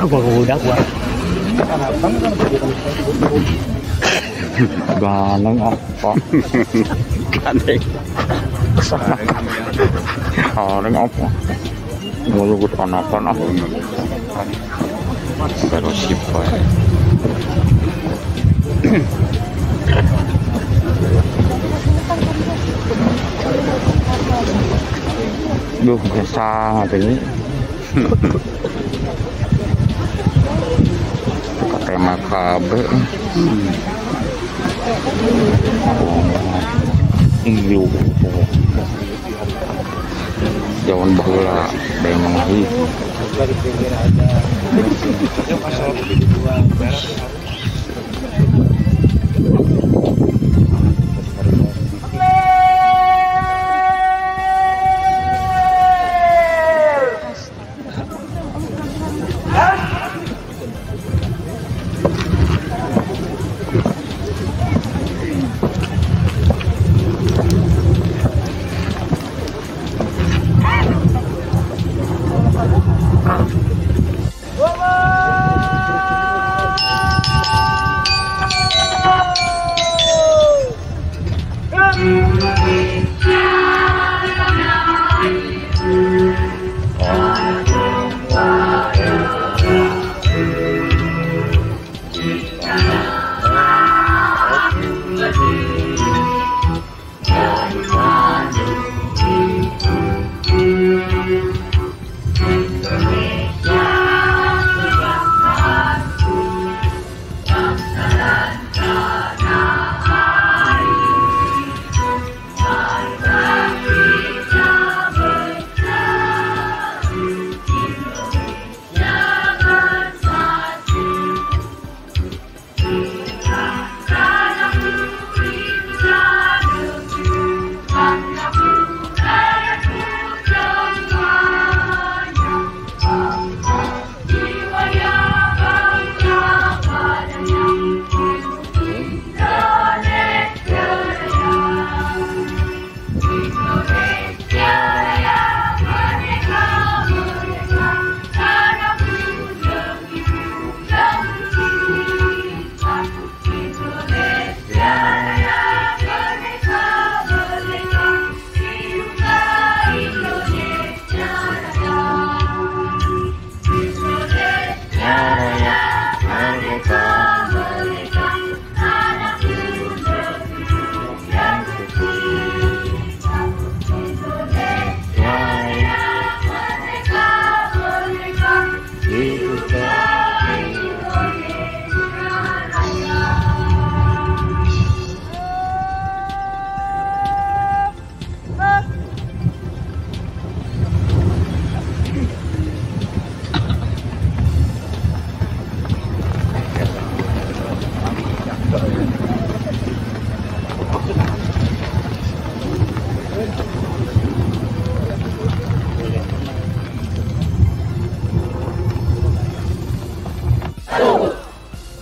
Budak gua. Ganeng apa? Ganeng. Ganeng apa? Mulu gue tanapan aku. Terus siapa? Duh, biasa ini. Tema KB. Iyo. Jawan baheula demang lagi.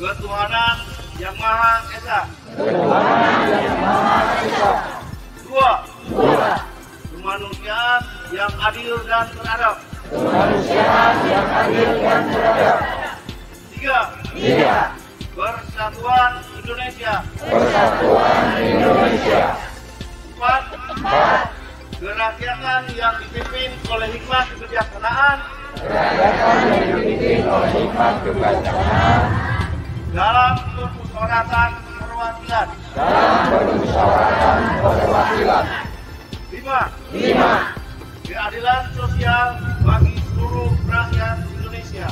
Ketuhanan Yang Maha Esa. Dua. Kemanusiaan yang adil dan beradab. Tiga. Persatuan Indonesia. Empat. Kerakyatan yang dipimpin oleh hikmat kebijaksanaan. Dalam permusyawaratan perwakilan. 5. Keadilan sosial bagi seluruh rakyat Indonesia.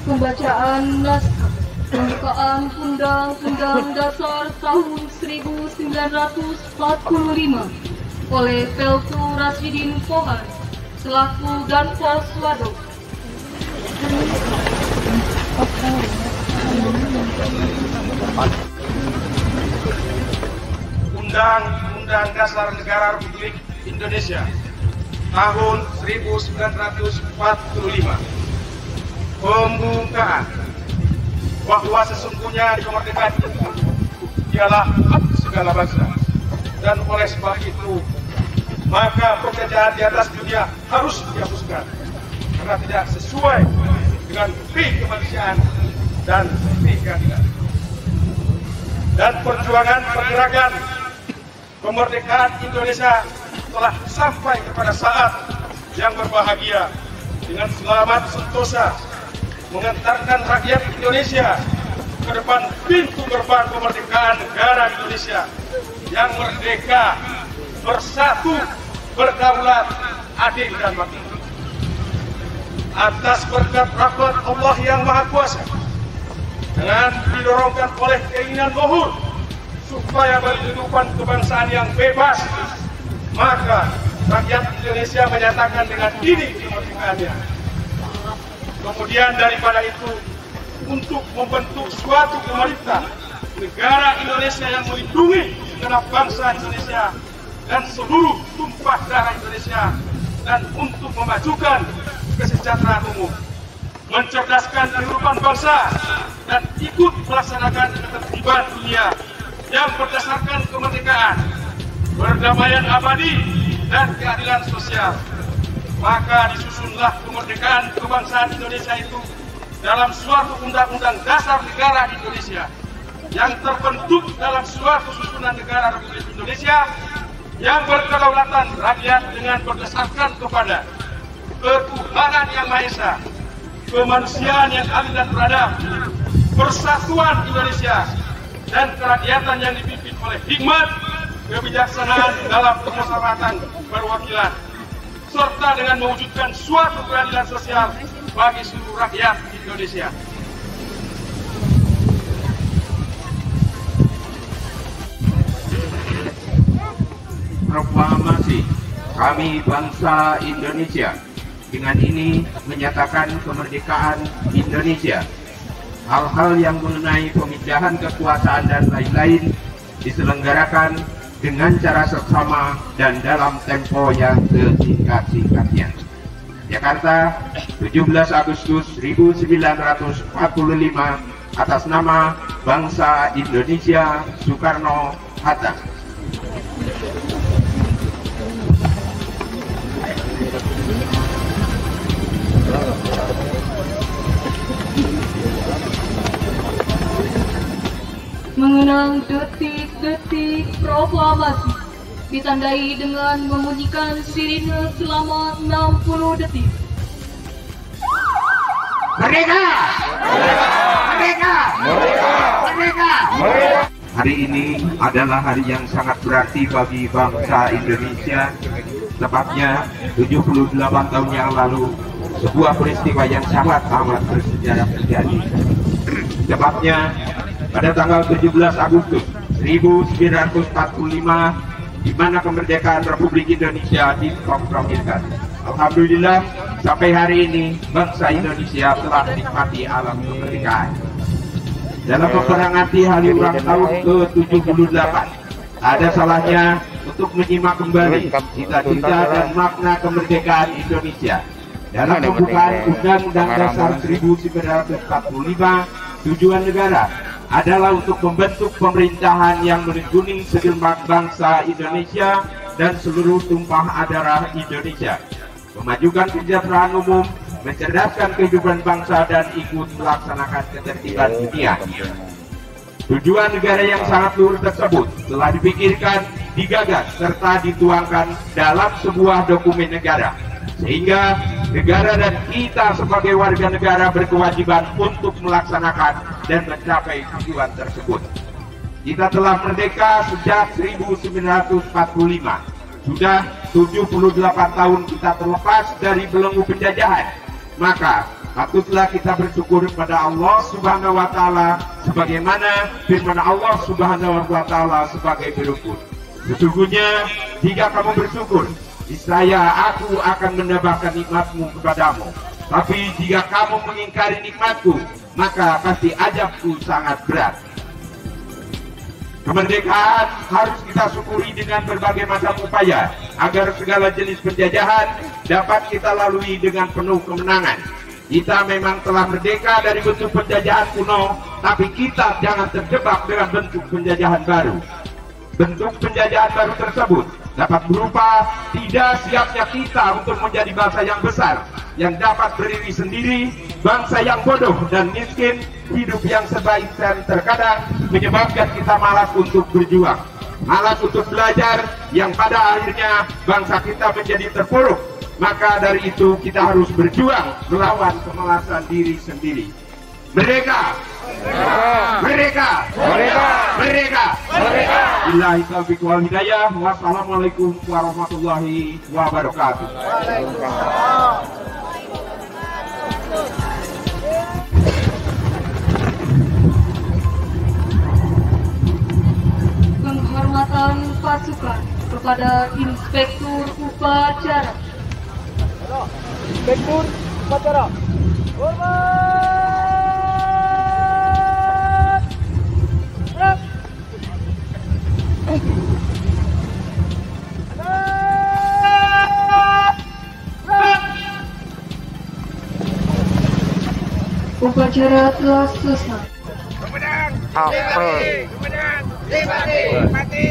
Pembacaan naskah pembukaan Undang-Undang Dasar tahun 1945 oleh Peltu Rasidin Pohan selaku Danpos Waduk. Undang-Undang Dasar Negara Republik Indonesia tahun 1945. Pembukaan. bahwa sesungguhnya kemerdekaan itu ialah hak segala bangsa. Dan oleh sebab itu, maka penjajahan di atas dunia harus dihapuskan karena tidak sesuai dengan bukti kemanusiaan dan bukti keadilan. Dan perjuangan pergerakan kemerdekaan Indonesia telah sampai kepada saat yang berbahagia dengan selamat sentosa mengantarkan rakyat Indonesia ke depan pintu gerbang kemerdekaan negara Indonesia yang merdeka, bersatu, berdaulat, adil dan makmur. Atas berkat rahmat Allah yang Maha Kuasa, dengan didorongkan oleh keinginan luhur supaya berkehidupan kebangsaan yang bebas, maka rakyat Indonesia menyatakan dengan ini kemerdekaannya. Kemudian daripada itu, untuk membentuk suatu pemerintah negara Indonesia yang melindungi segenap bangsa Indonesia dan seluruh tumpah darah Indonesia, dan untuk memajukan kesejahteraan umum, mencerdaskan kehidupan bangsa, dan ikut melaksanakan ketertiban dunia yang berdasarkan kemerdekaan, perdamaian abadi, dan keadilan sosial. Maka disusunlah kemerdekaan kebangsaan Indonesia itu dalam suatu undang-undang dasar negara Indonesia yang terbentuk dalam suatu susunan negara Republik Indonesia yang berkedaulatan rakyat dengan berdasarkan kepada ketuhanan yang Maha Esa, kemanusiaan yang adil dan beradab, persatuan Indonesia, dan kerakyatan yang dipimpin oleh hikmat, kebijaksanaan dalam kemusyawaratan perwakilan, serta dengan mewujudkan suatu keadilan sosial bagi seluruh rakyat Indonesia. Proklamasi kami bangsa Indonesia dengan ini menyatakan kemerdekaan Indonesia. Hal-hal yang mengenai pemindahan kekuasaan dan lain-lain diselenggarakan dengan cara seksama dan dalam tempo yang sesingkat-singkatnya. Jakarta, 17 Agustus 1945, atas nama bangsa Indonesia, Soekarno-Hatta. Mengenang detik-detik proklamasi ditandai dengan membunyikan sirine selama 60 detik. Merdeka! Merdeka! Merdeka! Merdeka! Hari ini adalah hari yang sangat berarti bagi bangsa Indonesia. Tepatnya 78 tahun yang lalu, sebuah peristiwa yang sangat amat bersejarah terjadi. Tepatnya pada tanggal 17 Agustus 1945, di mana kemerdekaan Republik Indonesia diproklamasikan. Alhamdulillah, sampai hari ini bangsa Indonesia telah menikmati alam kemerdekaan. Dalam memperingati hari ulang tahun ke-78, ada salahnya untuk menyimak kembali cita-cita dan makna kemerdekaan Indonesia. Dalam pembukaan Undang-Undang Dasar 1945, tujuan negara adalah untuk membentuk pemerintahan yang melindungi segenap bangsa Indonesia dan seluruh tumpah darah Indonesia, memajukan kesejahteraan umum, mencerdaskan kehidupan bangsa, dan ikut melaksanakan ketertiban dunia. Tujuan negara yang sangat luhur tersebut telah dipikirkan, digagas, serta dituangkan dalam sebuah dokumen negara, sehingga negara dan kita sebagai warga negara berkewajiban untuk melaksanakan dan mencapai tujuan tersebut. Kita telah merdeka sejak 1945. Sudah 78 tahun kita terlepas dari belenggu penjajahan. Maka patutlah kita bersyukur kepada Allah Subhanahu wa taala sebagaimana firman Allah Subhanahu wa taala sebagai berikut. Sesungguhnya jika kamu bersyukur, niscaya aku akan menambahkan nikmatmu kepadamu. Tapi jika kamu mengingkari nikmatku, maka pasti azabku sangat berat. Kemerdekaan harus kita syukuri dengan berbagai macam upaya agar segala jenis penjajahan dapat kita lalui dengan penuh kemenangan. Kita memang telah merdeka dari bentuk penjajahan kuno, tapi kita jangan terjebak dengan bentuk penjajahan baru. Bentuk penjajahan baru tersebut dapat berupa tidak siapnya kita untuk menjadi bangsa yang besar, yang dapat berdiri sendiri, bangsa yang bodoh dan miskin, hidup yang serba insan terkadang menyebabkan kita malas untuk berjuang, malas untuk belajar, yang pada akhirnya bangsa kita menjadi terpuruk. Maka dari itu kita harus berjuang melawan kemalasan diri sendiri. Merdeka! Merdeka! Merdeka! Merdeka! Merdeka! Billahi taufiq wal hidayah. Wassalamualaikum warahmatullahi wabarakatuh. Penghormatan pasukan kepada Inspektur Upacara. Inspektur Upacara. Hormat. Upacara telah selesai. Apa? Mati.